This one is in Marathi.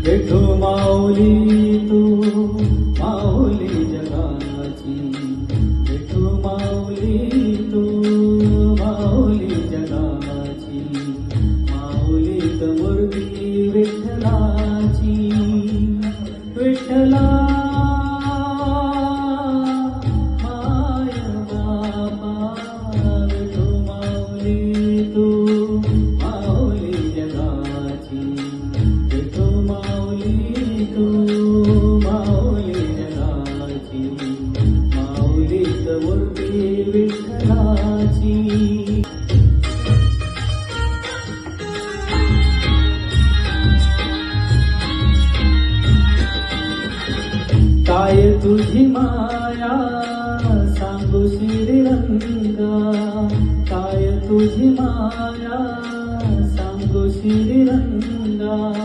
विठू माऊली तू माऊली जगाची, विठू माऊली तू माऊली जगाची, माऊलीत मूर्ती विठ्ठलाची. विठ्ठला माय बापा, विठू माऊली तू माऊली जगाची, विठू माऊली तू माऊली जगाची, माऊलीत मूर्ती विठ्ठलाची. काय तुझी माया सांगू श्रीरंगा, काय तुझी माया सांगू श्रीरंगा.